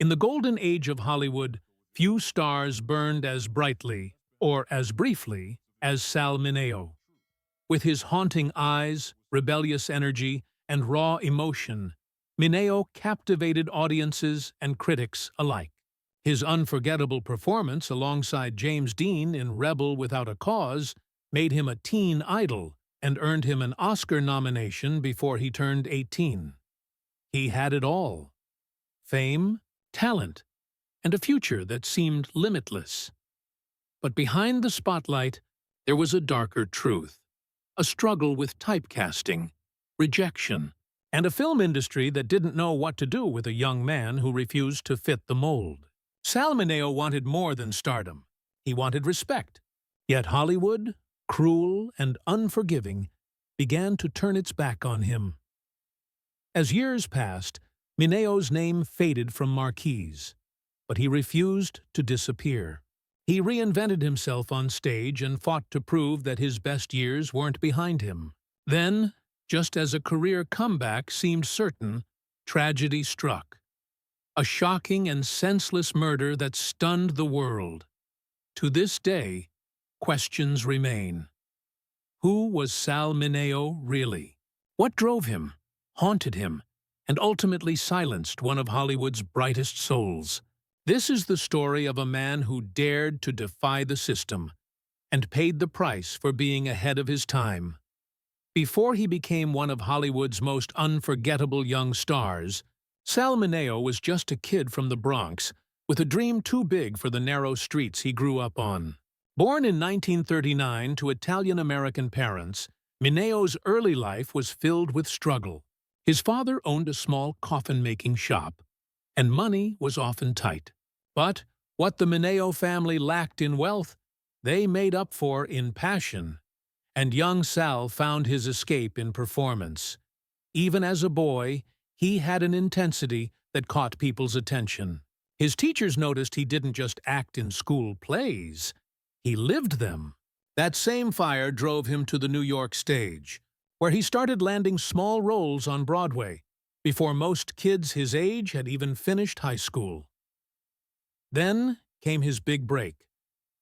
In the golden age of Hollywood, few stars burned as brightly, or as briefly, as Sal Mineo. With his haunting eyes, rebellious energy, and raw emotion, Mineo captivated audiences and critics alike. His unforgettable performance alongside James Dean in Rebel Without a Cause made him a teen idol and earned him an Oscar nomination before he turned 18. He had it all: fame, talent, and a future that seemed limitless. But behind the spotlight, there was a darker truth, a struggle with typecasting, rejection, and a film industry that didn't know what to do with a young man who refused to fit the mold. Sal Mineo wanted more than stardom. He wanted respect. Yet Hollywood, cruel and unforgiving, began to turn its back on him. As years passed, Mineo's name faded from marquees, but he refused to disappear. He reinvented himself on stage and fought to prove that his best years weren't behind him. Then, just as a career comeback seemed certain, tragedy struck. A shocking and senseless murder that stunned the world. To this day, questions remain. Who was Sal Mineo really? What drove him, haunted him, and ultimately silenced one of Hollywood's brightest souls? This is the story of a man who dared to defy the system and paid the price for being ahead of his time. Before he became one of Hollywood's most unforgettable young stars, Sal Mineo was just a kid from the Bronx with a dream too big for the narrow streets he grew up on. Born in 1939 to Italian-American parents, Mineo's early life was filled with struggle. His father owned a small coffin-making shop, and money was often tight. But what the Mineo family lacked in wealth, they made up for in passion. And young Sal found his escape in performance. Even as a boy, he had an intensity that caught people's attention. His teachers noticed he didn't just act in school plays, he lived them. That same fire drove him to the New York stage, where he started landing small roles on Broadway, before most kids his age had even finished high school. Then came his big break,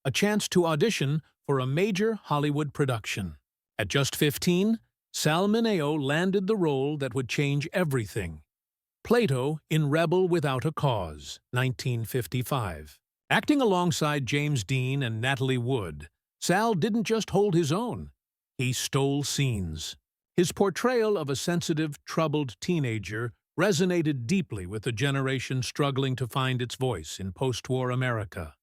a chance to audition for a major Hollywood production. At just 15, Sal Mineo landed the role that would change everything. Plato in Rebel Without a Cause, 1955. Acting alongside James Dean and Natalie Wood, Sal didn't just hold his own, he stole scenes. His portrayal of a sensitive, troubled teenager resonated deeply with a generation struggling to find its voice in post-war America.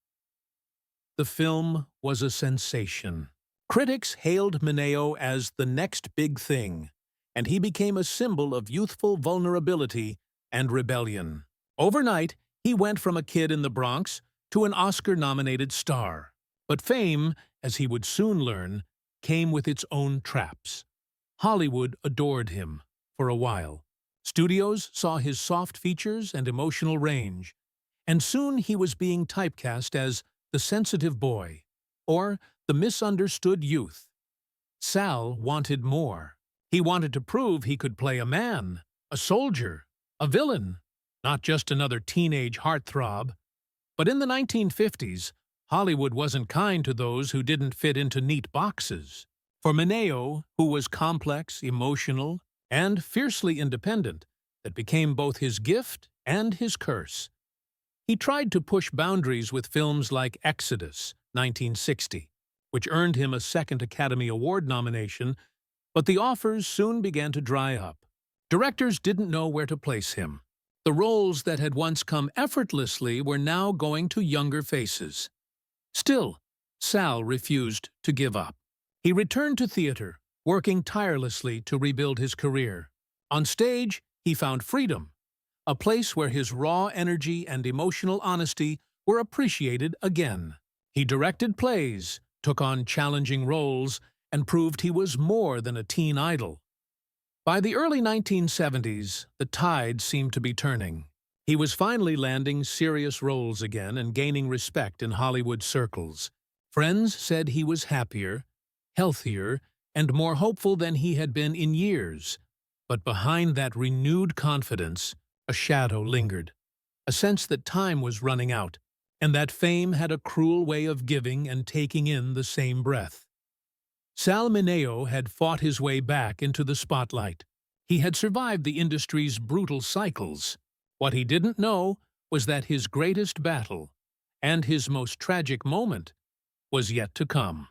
The film was a sensation. Critics hailed Mineo as the next big thing, and he became a symbol of youthful vulnerability and rebellion. Overnight, he went from a kid in the Bronx to an Oscar-nominated star. But fame, as he would soon learn, came with its own traps. Hollywood adored him for a while. Studios saw his soft features and emotional range, and soon he was being typecast as the sensitive boy, or the misunderstood youth. Sal wanted more. He wanted to prove he could play a man, a soldier, a villain, not just another teenage heartthrob. But in the 1950s, Hollywood wasn't kind to those who didn't fit into neat boxes. For Mineo, who was complex, emotional, and fiercely independent, that became both his gift and his curse. He tried to push boundaries with films like Exodus, 1960, which earned him a second Academy Award nomination, but the offers soon began to dry up. Directors didn't know where to place him. The roles that had once come effortlessly were now going to younger faces. Still, Sal refused to give up. He returned to theater, working tirelessly to rebuild his career. On stage, he found freedom, a place where his raw energy and emotional honesty were appreciated again. He directed plays, took on challenging roles, and proved he was more than a teen idol. By the early 1970s, the tide seemed to be turning. He was finally landing serious roles again and gaining respect in Hollywood circles. Friends said he was happier, healthier, and more hopeful than he had been in years. But behind that renewed confidence, a shadow lingered. a sense that time was running out, and that fame had a cruel way of giving and taking in the same breath. Sal Mineo had fought his way back into the spotlight. He had survived the industry's brutal cycles. What he didn't know was that his greatest battle, and his most tragic moment, was yet to come.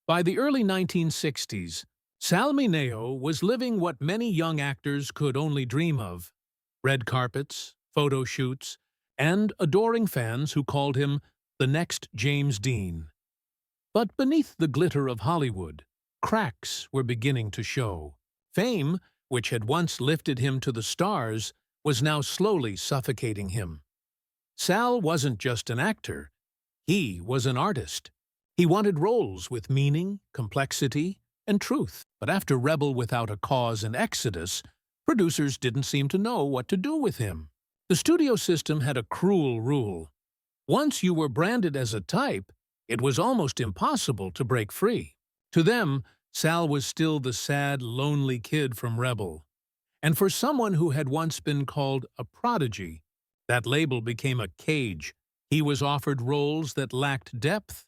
By the early 1960s, Sal Mineo was living what many young actors could only dream of: red carpets, photo shoots, and adoring fans who called him the next James Dean. But beneath the glitter of Hollywood, cracks were beginning to show. Fame, which had once lifted him to the stars, was now slowly suffocating him. Sal wasn't just an actor, he was an artist. He wanted roles with meaning, complexity, and truth. But after Rebel Without a Cause and Exodus, producers didn't seem to know what to do with him. The studio system had a cruel rule. Once you were branded as a type, it was almost impossible to break free. To them, Sal was still the sad, lonely kid from Rebel. And for someone who had once been called a prodigy, that label became a cage. He was offered roles that lacked depth: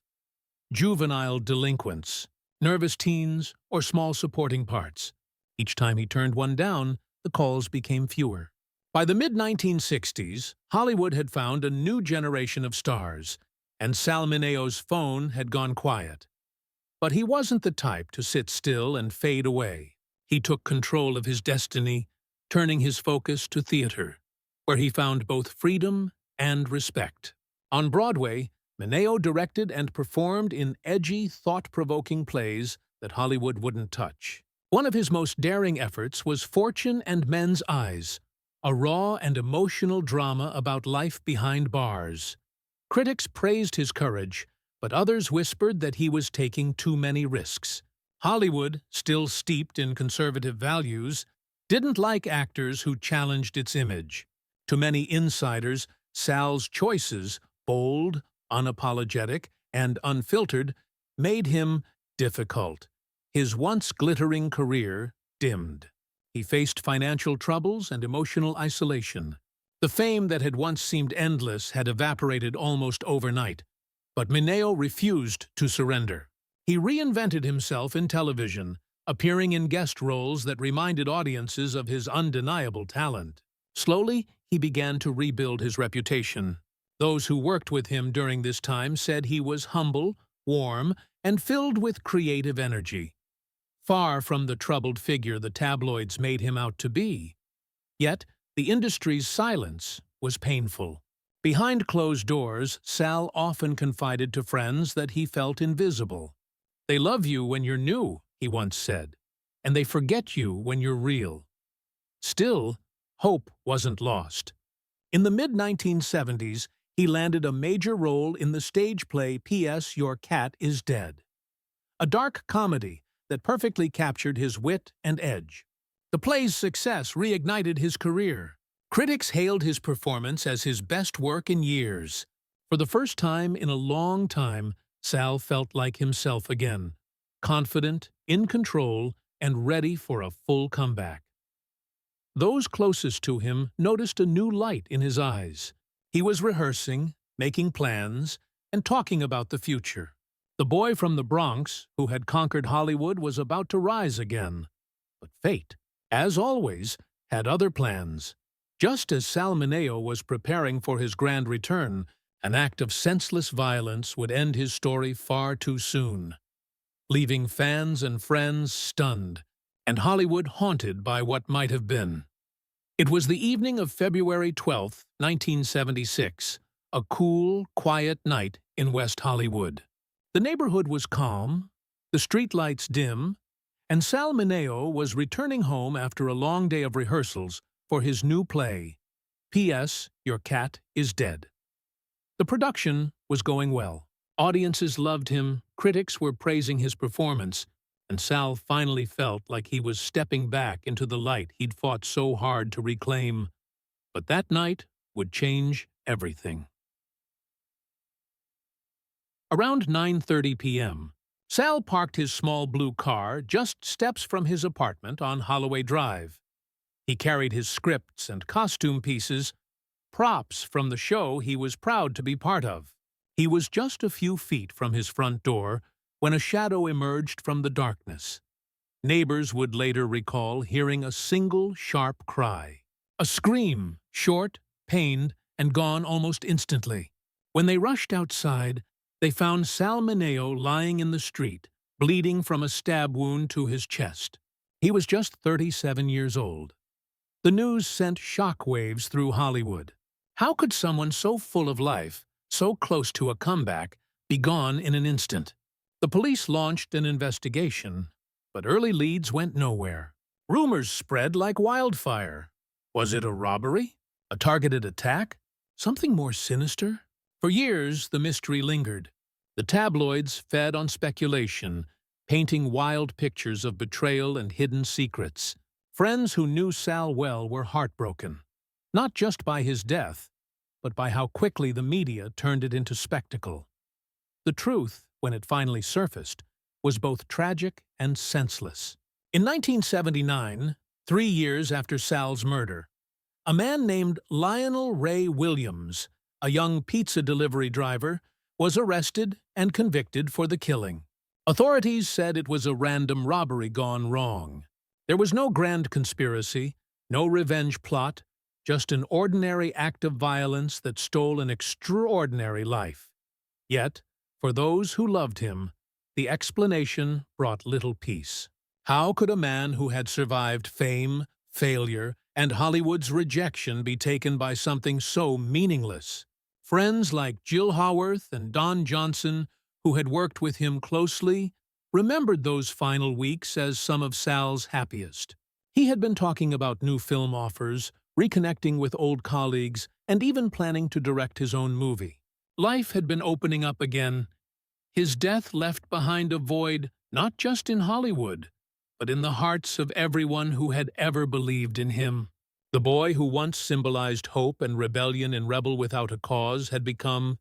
juvenile delinquents, nervous teens, or small supporting parts. Each time he turned one down, the calls became fewer. By the mid-1960s, Hollywood had found a new generation of stars, and Sal Mineo's phone had gone quiet. But he wasn't the type to sit still and fade away. He took control of his destiny, turning his focus to theater, where he found both freedom and respect. On Broadway, Mineo directed and performed in edgy, thought-provoking plays that Hollywood wouldn't touch. One of his most daring efforts was Fortune and Men's Eyes, a raw and emotional drama about life behind bars. Critics praised his courage, but others whispered that he was taking too many risks. Hollywood, still steeped in conservative values, didn't like actors who challenged its image. To many insiders, Sal's choices, bold, unapologetic, and unfiltered, made him difficult. His once glittering career dimmed. He faced financial troubles and emotional isolation. The fame that had once seemed endless had evaporated almost overnight, but Mineo refused to surrender. He reinvented himself in television, appearing in guest roles that reminded audiences of his undeniable talent. Slowly, he began to rebuild his reputation. Those who worked with him during this time said he was humble, warm, and filled with creative energy. Far from the troubled figure the tabloids made him out to be. Yet, the industry's silence was painful. Behind closed doors, Sal often confided to friends that he felt invisible. "They love you when you're new," he once said, "and they forget you when you're real." Still, hope wasn't lost. In the mid-1970s, he landed a major role in the stage play P.S. Your Cat is Dead, a dark comedy that perfectly captured his wit and edge. The play's success reignited his career. Critics hailed his performance as his best work in years. For the first time in a long time, Sal felt like himself again, confident, in control, and ready for a full comeback. Those closest to him noticed a new light in his eyes. He was rehearsing, making plans, and talking about the future. The boy from the Bronx, who had conquered Hollywood, was about to rise again. But fate, as always, had other plans. Just as Sal Mineo was preparing for his grand return, an act of senseless violence would end his story far too soon, leaving fans and friends stunned, and Hollywood haunted by what might have been. It was the evening of February 12, 1976, a cool, quiet night in West Hollywood. The neighborhood was calm, the streetlights dim, and Sal Mineo was returning home after a long day of rehearsals for his new play, P.S. Your Cat is Dead. The production was going well. Audiences loved him, critics were praising his performance, and Sal finally felt like he was stepping back into the light he'd fought so hard to reclaim. But that night would change everything. Around 9:30 p.m., Sal parked his small blue car just steps from his apartment on Holloway Drive. He carried his scripts and costume pieces, props from the show he was proud to be part of. He was just a few feet from his front door when a shadow emerged from the darkness. Neighbors would later recall hearing a single sharp cry. A scream, short, pained, and gone almost instantly. When they rushed outside, they found SAL MINEO lying in the street, bleeding from a stab wound to his chest. He was just 37 years old. The news sent shockwaves through Hollywood. How could someone so full of life, so close to a comeback, be gone in an instant? The police launched an investigation, but early leads went nowhere. Rumors spread like wildfire. Was it a robbery? A targeted attack? Something more sinister? For years, the mystery lingered. The tabloids fed on speculation, painting wild pictures of betrayal and hidden secrets. Friends who knew Sal well were heartbroken, not just by his death, but by how quickly the media turned it into spectacle. The truth, when it finally surfaced, was both tragic and senseless. In 1979, 3 years after Sal's murder, a man named Lionel Ray Williams, a young pizza delivery driver, was arrested and convicted for the killing. Authorities said it was a random robbery gone wrong. There was no grand conspiracy, no revenge plot, just an ordinary act of violence that stole an extraordinary life. Yet, for those who loved him, the explanation brought little peace. How could a man who had survived fame, failure, and Hollywood's rejection be taken by something so meaningless? Friends like Jill Haworth and Don Johnson, who had worked with him closely, remembered those final weeks as some of Sal's happiest. He had been talking about new film offers, reconnecting with old colleagues, and even planning to direct his own movie. Life had been opening up again. His death left behind a void not just in Hollywood, but in the hearts of everyone who had ever believed in him. The boy who once symbolized hope and rebellion in Rebel Without a Cause had become